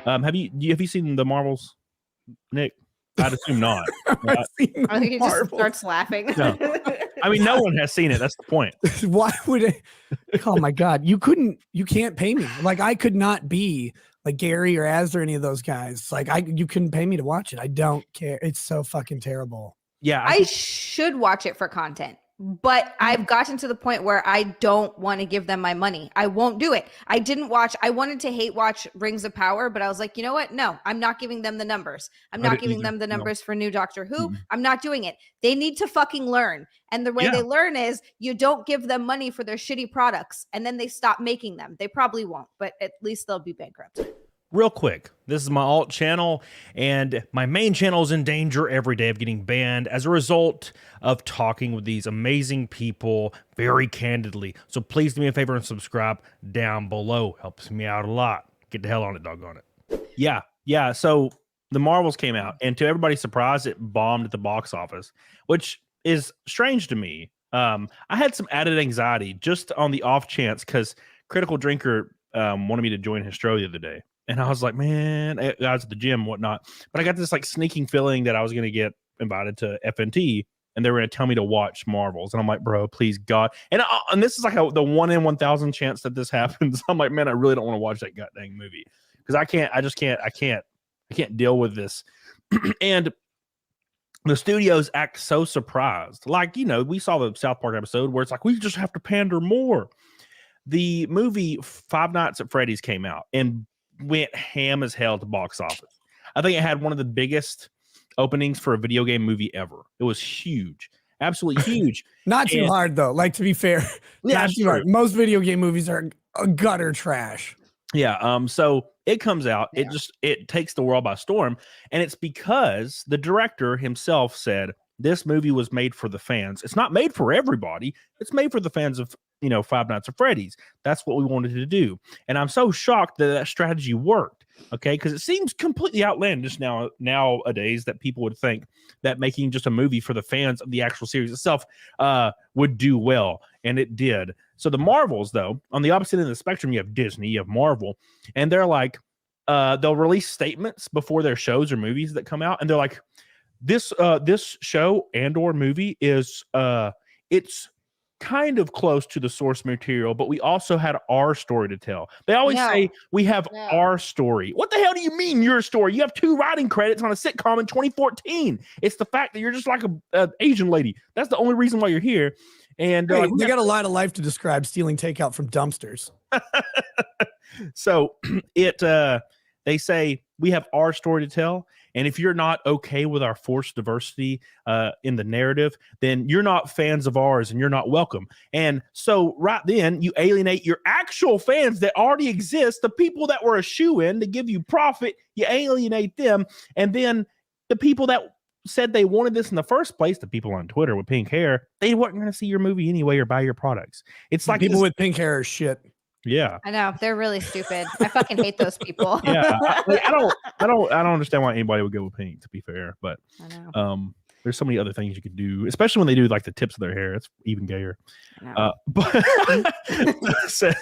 Have you seen the Marvels, Nick? I'd assume not. I think he just starts laughing. No. I mean, no one has seen it. That's the point. Why would it? Oh my God. You can't pay me. Like, I could not be like Gary or Az or any of those guys. Like, you couldn't pay me to watch it. I don't care. It's so fucking terrible. Yeah. I should watch it for content, but I've gotten to the point where I don't want to give them my money. I won't do it. I wanted to hate watch Rings of Power, but I was like, you know what? No, I'm not giving them the numbers. I'm not giving them the numbers for new Doctor Who. I'm not doing it. They need to fucking learn. And the way they learn is you don't give them money for their shitty products and then they stop making them. They probably won't, but at least they'll be bankrupt. Real quick, this is my alt channel, and my main channel is in danger every day of getting banned as a result of talking with these amazing people very candidly. So please do me a favor and subscribe down below. Helps me out a lot. Get the hell on it, doggone it. Yeah. So the Marvels came out, and to everybody's surprise, it bombed at the box office, which is strange to me. I had some added anxiety just on the off chance because Critical Drinker wanted me to join his show the other day. And I was like, man, I was at the gym and whatnot. But I got this like sneaking feeling that I was going to get invited to FNT and they were going to tell me to watch Marvels. And I'm like, bro, please, God. And this is like the 1 in 1,000 chance that this happens. I'm like, man, I really don't want to watch that goddamn movie because I can't deal with this. And the studios act so surprised. Like, we saw the South Park episode where it's like, we just have to pander more. The movie Five Nights at Freddy's came out and went ham as hell to box office. I think it had one of the biggest openings for a video game movie ever. It was huge, absolutely huge. Not too hard though. Like, to be fair, not too hard. Most video game movies are gutter trash. Yeah. So it comes out. Yeah. It takes the world by storm, and it's because the director himself said this movie was made for the fans. It's not made for everybody. It's made for the fans of Five Nights at Freddy's. That's what we wanted to do. And I'm so shocked that strategy worked. Okay. Because it seems completely outlandish nowadays that people would think that making just a movie for the fans of the actual series itself would do well. And it did. So the Marvels, though, on the opposite end of the spectrum, you have Disney, you have Marvel, and they're like, they'll release statements before their shows or movies that come out. And they're like, this show and or movie is it's kind of close to the source material, but we also had our story to tell. They always say we have our story. What the hell do you mean your story? You have 2 writing credits on a sitcom in 2014. It's the fact that you're just like a Asian lady. That's the only reason why you're here. And hey, they got a lot of life to describe stealing takeout from dumpsters. So they say we have our story to tell. And if you're not okay with our forced diversity in the narrative, then you're not fans of ours and you're not welcome. And so right then you alienate your actual fans that already exist, the people that were a shoe-in to give you profit, you alienate them. And then the people that said they wanted this in the first place, the people on Twitter with pink hair, they weren't going to see your movie anyway or buy your products. It's like people with pink hair are shit. Yeah, I know, they're really stupid. I fucking hate those people. Yeah, I don't understand why anybody would go with pink. To be fair, but there's so many other things you could do, especially when they do like the tips of their hair. It's even gayer. But says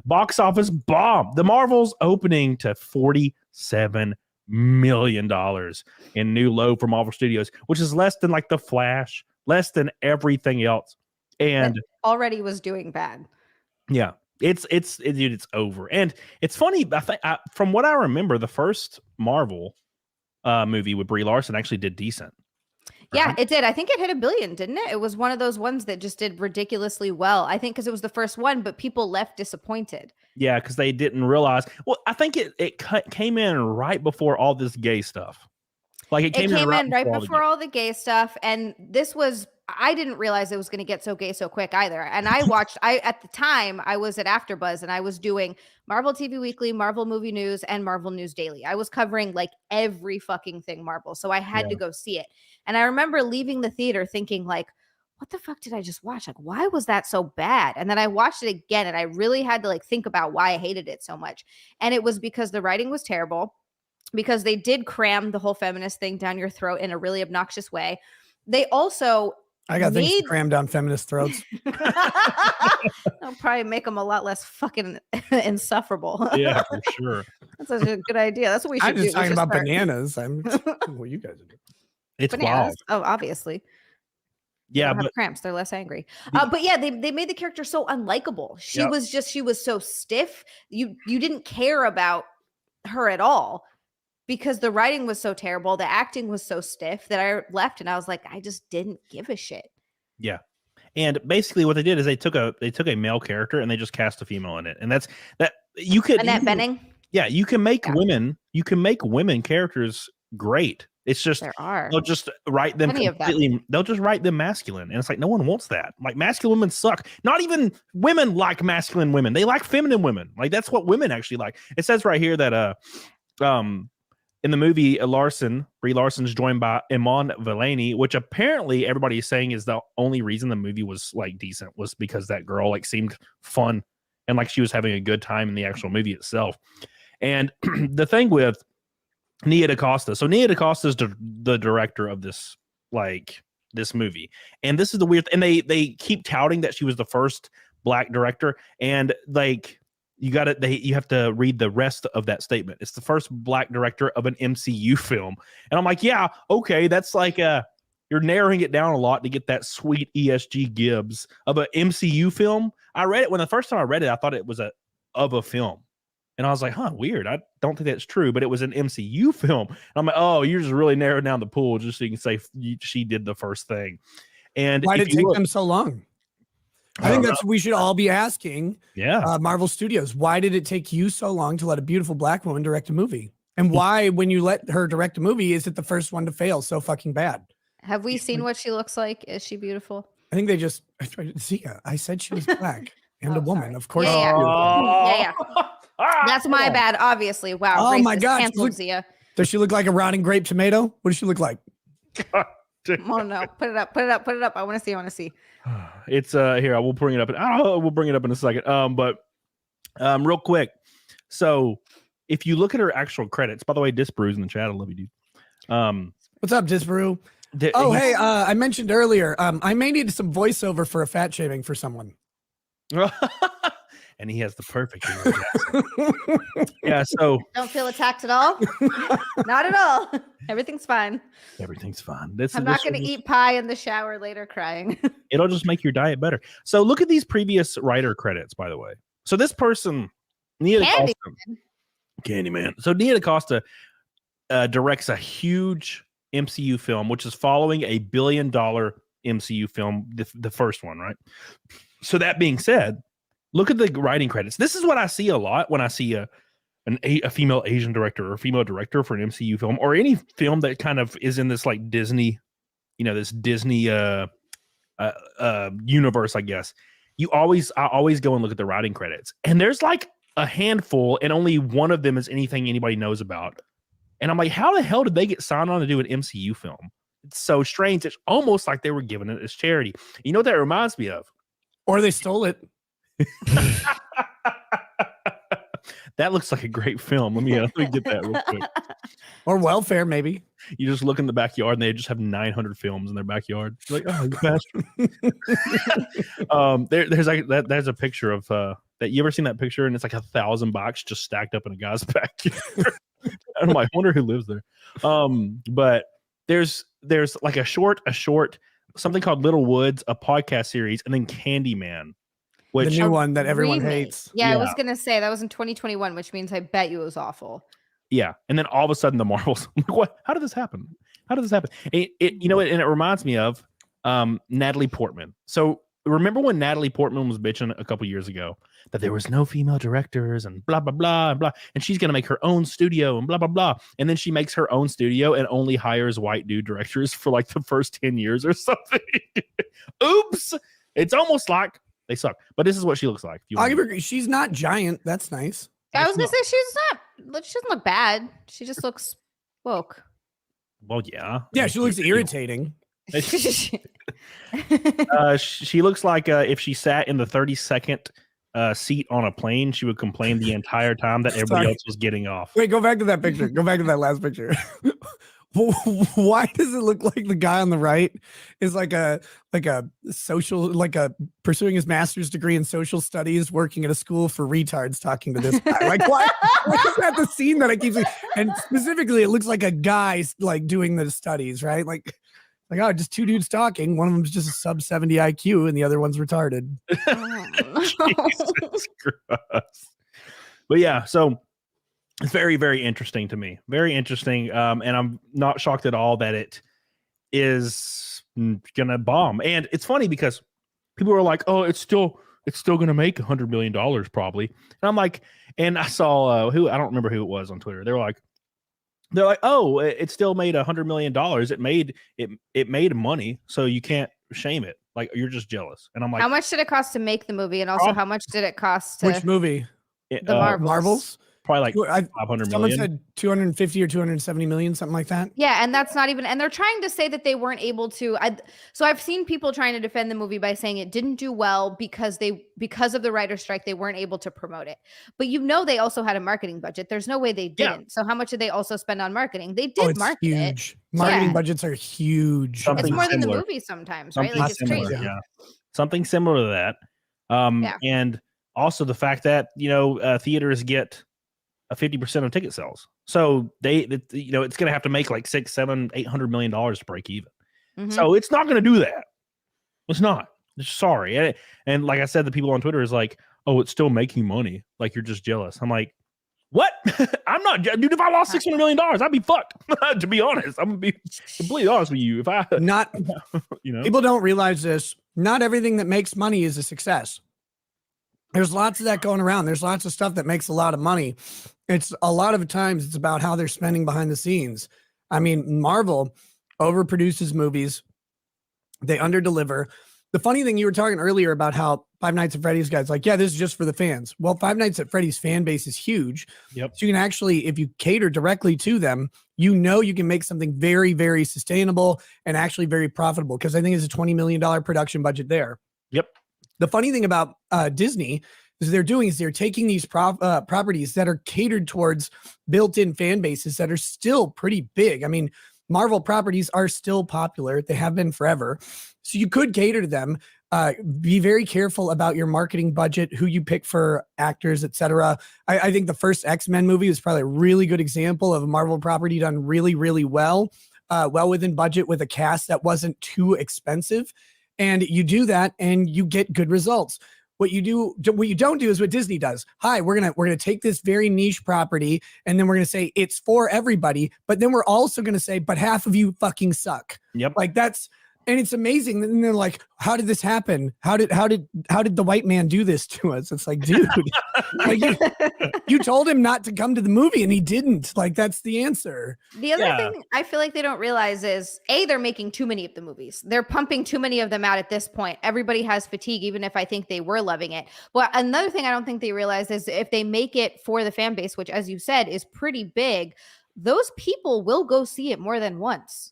box office bomb. The Marvels opening to $47 million in new low for Marvel Studios, which is less than like The Flash, less than everything else, and it already was doing bad. Yeah. It's over. And it's funny, I think from what I remember, the first Marvel movie with Brie Larson actually did decent. Right? Yeah, it did. I think it hit $1 billion, didn't it? It was one of those ones that just did ridiculously well. I think because it was the first one, but people left disappointed. Yeah, because they didn't realize. Well, I think it came in right before all this gay stuff. Like it came in right before all the gay stuff, and this was. I didn't realize it was going to get so gay so quick either. And at the time I was at AfterBuzz and I was doing Marvel TV Weekly, Marvel Movie News, and Marvel News Daily. I was covering like every fucking thing Marvel. So I had to go see it. And I remember leaving the theater thinking like, what the fuck did I just watch? Like, why was that so bad? And then I watched it again and I really had to like think about why I hated it so much. And it was because the writing was terrible, because they did cram the whole feminist thing down your throat in a really obnoxious way. They also I got things Made- crammed down feminist throats. That'll probably make them a lot less fucking insufferable. Yeah, for sure. That's such a good idea. That's what we should I'm do. just We talking should about start- bananas. What you guys are doing. It's bananas. wild. Oh, obviously. They Yeah, don't have but cramps. They're less angry. But yeah, they made the character so unlikable. She Yep. was so stiff. You didn't care about her at all because the writing was so terrible. The acting was so stiff that I left and I was like, I just didn't give a shit. yeah. And basically what they did is they took a male character and they just cast a female in it. And that's that you could Annette Bening. Yeah, you can make women characters great. It's just There are. they'll just write them Plenty of them. completely. They'll just write them masculine, and it's like no one wants that. Like masculine women suck. Not even women like masculine women. They like feminine women. Like that's what women actually like. It says right here that in the movie Brie Larson's joined by Iman Vellani, which apparently everybody is saying is the only reason the movie was like decent was because that girl like seemed fun and like she was having a good time in the actual movie itself. And the thing with Nia DaCosta. So Nia DaCosta is the director of this movie. And this is the weird and they keep touting that she was the first black director. And like you have to read the rest of that statement. It's the first black director of an MCU film. And I'm like, yeah, okay, that's like you're narrowing it down a lot to get that sweet ESG Gibbs of an MCU film. I read it when the first time I read it, I thought it was of a film. And I was like, weird. I don't think that's true, but it was an MCU film. And I'm like, oh, you're just really narrowing down the pool just so you can say she did the first thing. And why did it take them so long? I think that's what we should all be asking. Yeah. Marvel Studios, why did it take you so long to let a beautiful black woman direct a movie? And why, when you let her direct a movie, is it the first one to fail so fucking bad? Have we seen what she looks like? Is she beautiful? I think they just Zia. I said she was black and a woman. Sorry. Of course. Yeah, she's beautiful. Yeah. That's my bad, obviously. Wow. Oh my racist. God. Cancel Zia. Does she look like a rotting grape tomato? What does she look like? Oh no. Put it up. I want to see. It's here. I will bring it up. We'll bring it up in a second. But real quick. So if you look at her actual credits, by the way, Disbrew's in the chat. I love you, dude. What's up, Disbrew? Hey, I mentioned earlier, I may need some voiceover for a fat shaming for someone. And he has the perfect yeah, so Don't feel attacked at all. Not at all. Everything's fine. everything's fine. I'm not going to eat pie in the shower later crying. It'll just make your diet better. So look at these previous writer credits, by the way. So this person, Nia DaCosta, Candyman. So Nia DaCosta directs a huge MCU film, which is following a $1 billion MCU film, the first one, right? So that being said, look at the writing credits. This is what I see a lot when I see a female Asian director or a female director for an MCU film or any film that kind of is in this like Disney, this Disney universe, I guess. I always go and look at the writing credits, and there's like a handful, and only one of them is anything anybody knows about. And I'm like, how the hell did they get signed on to do an MCU film? It's so strange. It's almost like they were giving it as charity. You know what that reminds me of? Or they stole it. That looks like a great film. Let me get that real quick. Or welfare, maybe. You just look in the backyard and they just have 900 films in their backyard. You're like, oh, you bastard. There's a picture of that. You ever seen that picture? And it's like 1,000 boxes just stacked up in a guy's backyard. I'm like, I wonder who lives there. But there's like a short, something called Little Woods, a podcast series, and then Candyman. The new one that everyone remake. hates. Yeah, I was going to say that was in 2021, which means I bet you it was awful. Yeah. And then all of a sudden the Marvels, I'm like, what? How did this happen? It reminds me of Natalie Portman. So remember when Natalie Portman was bitching a couple years ago that there was no female directors and blah, blah, blah, and blah. And she's going to make her own studio and blah, blah, blah. And then she makes her own studio and only hires white dude directors for like the first 10 years or something. Oops. It's almost like they suck, but this is what she looks like. She's not giant. That's nice. I was gonna say she doesn't look bad. She just looks woke. Well, yeah. Yeah, she looks irritating. She looks like if she sat in the 32nd seat on a plane, she would complain the entire time that everybody else was getting off. Wait, go back to that picture. Go back to that last picture. Why does it look like the guy on the right is like a pursuing his master's degree in social studies, working at a school for retards, talking to this guy? Like, why is that the scene that I keep seeing? And specifically, it looks like a guy like doing the studies, right? Like, oh, just two dudes talking. One of them's just a sub 70 IQ, and the other one's retarded. Jesus Christ. But yeah, so it's very, very interesting to me. Very interesting. And I'm not shocked at all that it is gonna bomb. And it's funny because people are like, "Oh, it's still gonna make $100 million probably." And I'm like, and I saw I don't remember who it was on Twitter. They're like, "Oh, it still made $100 million. It made money, so you can't shame it. Like you're just jealous." And I'm like, how much did it cost to make the movie, and also how much did it cost to which movie? The Marvels? Probably like 500 someone million. said 250 or 270 million, something like that. Yeah, and that's not even, and they're trying to say that they weren't able to. So I've seen people trying to defend the movie by saying it didn't do well because of the writer's strike, they weren't able to promote it. But they also had a marketing budget. There's no way they didn't. Yeah. So how much did they also spend on marketing? They did market huge. It. Marketing budgets are huge. It's more than the movie sometimes, right? Like it's crazy. Yeah. Something similar to that. And also the fact that theaters get 50% of ticket sales, so it's going to have to make like $600, $700, $800 million to break even. Mm-hmm. So it's not going to do that. It's not. Sorry. And like I said, the people on Twitter is like, "Oh, it's still making money. Like you're just jealous." I'm like, what? I'm not, dude. If I lost $600 million, I'd be fucked. To be honest, I'm gonna be completely honest with you. If I people don't realize this. Not everything that makes money is a success. There's lots of that going around. There's lots of stuff that makes a lot of money. It's a lot of times it's about how they're spending behind the scenes. I mean, Marvel overproduces movies. They underdeliver. The funny thing, you were talking earlier about how Five Nights at Freddy's guys like, yeah, this is just for the fans. Well, Five Nights at Freddy's fan base is huge. Yep. So you can actually, if you cater directly to them, you can make something very, very sustainable and actually very profitable, because I think it's a $20 million production budget there. Yep. The funny thing about Disney is they're taking these properties that are catered towards built-in fan bases that are still pretty big. I mean, Marvel properties are still popular. They have been forever. So you could cater to them. Be very careful about your marketing budget, who you pick for actors, etc. I think the first X-Men movie is probably a really good example of a Marvel property done really, really well within budget, with a cast that wasn't too expensive. And you do that and you get good results. What you don't do is what Disney does. Hi, we're gonna take this very niche property, and then we're gonna say it's for everybody, but then we're also gonna say, but half of you fucking suck. Yep. Like that's, and it's amazing. And they're like, how did this happen? How did the white man do this to us? It's like, dude, like you told him not to come to the movie and he didn't. Like, that's the answer. The other thing I feel like they don't realize is they're making too many of the movies. They're pumping too many of them out at this point. Everybody has fatigue, even if I think they were loving it. But another thing I don't think they realize is if they make it for the fan base, which, as you said, is pretty big, those people will go see it more than once.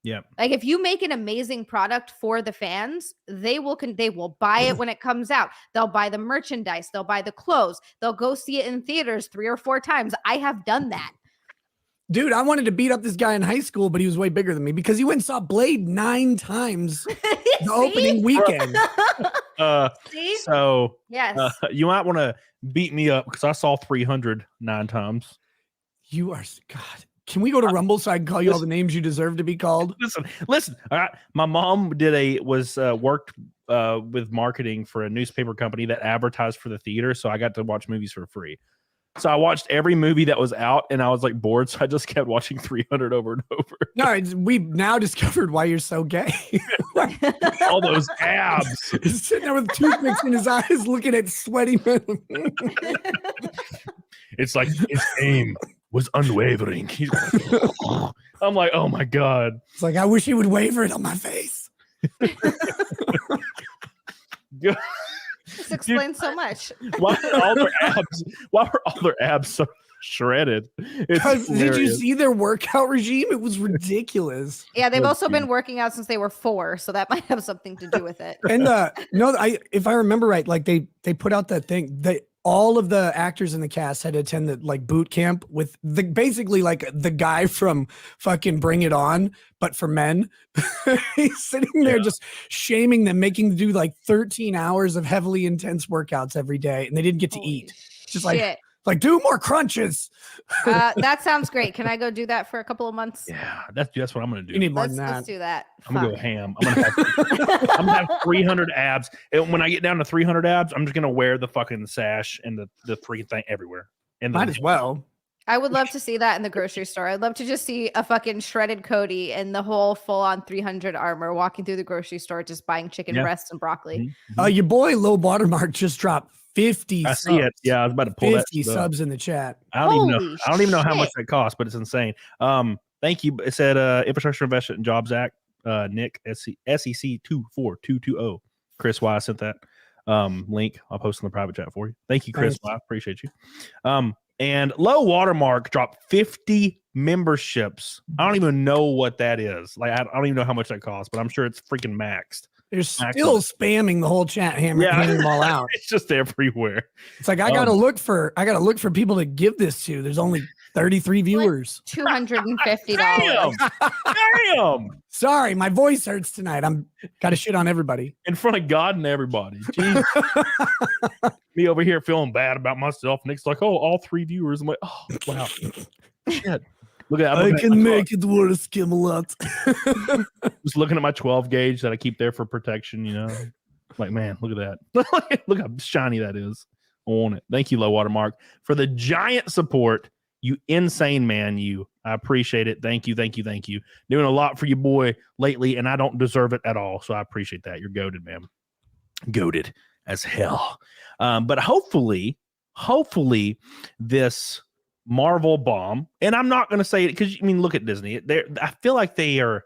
Yeah. Like if you make an amazing product for the fans, they will buy it when it comes out. They'll buy the merchandise, they'll buy the clothes, they'll go see it in theaters 3 or 4 times. I have done that. Dude, I wanted to beat up this guy in high school, but he was way bigger than me because he went and saw Blade 9 times the opening weekend. See? So yes, you might want to beat me up because I saw 300 9 times. You are, God. Can we go to Rumble so I can call you all the names you deserve to be called? Listen. All right. My mom worked with marketing for a newspaper company that advertised for the theater, so I got to watch movies for free. So I watched every movie that was out, and I was like bored, so I just kept watching 300 over and over. No, we've now discovered why you're so gay. All those abs. He's sitting there with toothpicks in his eyes, looking at sweaty men. It's like his aim was unwavering. I'm like, oh my God. It's like, I wish he would waver it on my face. this explains so much. Why were all their abs so shredded? Did you see their workout regime? It was ridiculous. Yeah, they've also been working out since they were 4, so that might have something to do with it. And if I remember right, like they put out that thing that all of the actors in the cast had to attend the like boot camp with basically like the guy from fucking Bring It On, but for men. He's sitting there just shaming them, making them do like 13 hours of heavily intense workouts every day, and they didn't get to eat. Just like do more crunches. That sounds great. Can I go do that for a couple of months? Yeah, that's what I'm gonna do. You need more than that. Let's do that. I'm gonna go ham. I'm gonna have 300 abs. And when I get down to 300 abs, I'm just gonna wear the fucking sash and the freaking thing everywhere. And might as well. I would love to see that in the grocery store. I'd love to just see a fucking shredded Cody and the whole full-on 300 armor walking through the grocery store, just buying chicken breasts and broccoli. Your boy Low Watermark just dropped 50 I subs. see it. Yeah, I was about to pull 50 that subs in the chat. I don't even know how much that costs, but it's insane. Thank you. It said Infrastructure Investment and Jobs Act, Nick SEC 24220. Chris Y sent that link. I'll post in the private chat for you. Thank you, Chris Y. Appreciate you. And Low Watermark dropped 50 memberships. I don't even know what that is. Like I don't even know how much that costs, but I'm sure it's freaking maxed. They're still spamming the whole chat, hammering them all out. It's just everywhere. It's like I gotta look for people to give this to. There's only 33 viewers. $250. Damn. Sorry, my voice hurts tonight. I'm gotta shit on everybody. In front of God and everybody. Jeez. Me over here feeling bad about myself. Nick's like, oh, all 3 viewers. I'm like, oh wow. Shit. Look at that. I can make it worse, Camelot. Just looking at my 12 gauge that I keep there for protection, you know. Like, man, look at that. Look how shiny that is. I want it. Thank you, Low Watermark, for the giant support. You insane man, you. I appreciate it. Thank you. Doing a lot for you, boy, lately, and I don't deserve it at all. So I appreciate that. You're goated, man. Goated as hell. But hopefully this Marvel bomb, and I'm not going to say it because I mean, look at Disney. I feel like there's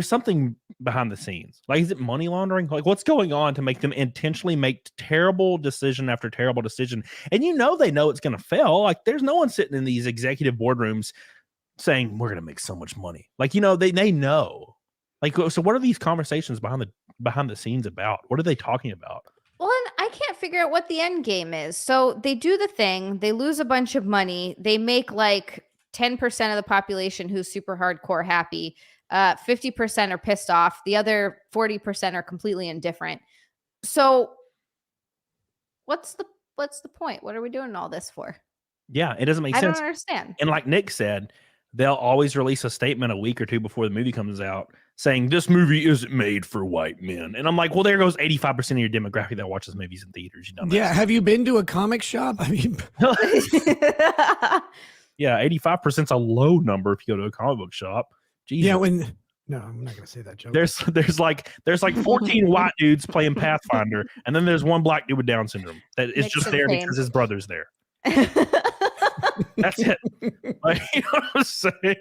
something behind the scenes. Like, is it money laundering? Like, what's going on to make them intentionally make terrible decision after terrible decision? And they know it's going to fail. Like, there's no one sitting in these executive boardrooms saying we're going to make so much money. Like, they know. Like, so what are these conversations behind the scenes about? What are they talking about? Well, and I can't figure out what the end game is. So they do the thing, they lose a bunch of money, they make like 10% of the population who's super hardcore happy, 50% are pissed off, the other 40% are completely indifferent. So what's the point? What are we doing all this for? Yeah, it doesn't make sense. I don't understand. And like Nick said, they'll always release a statement a week or two before the movie comes out saying this movie isn't made for white men. And I'm like, well, there goes 85% of your demographic that watches movies in theaters. Yeah. Have you been to a comic shop? I mean, yeah, 85% is a low number if you go to a comic book shop. Jesus. Yeah. No, I'm not going to say that joke. There's like 14 white dudes playing Pathfinder, and then there's one black dude with Down syndrome that is just there because his brother's there. That's it. Like, you know what I'm saying?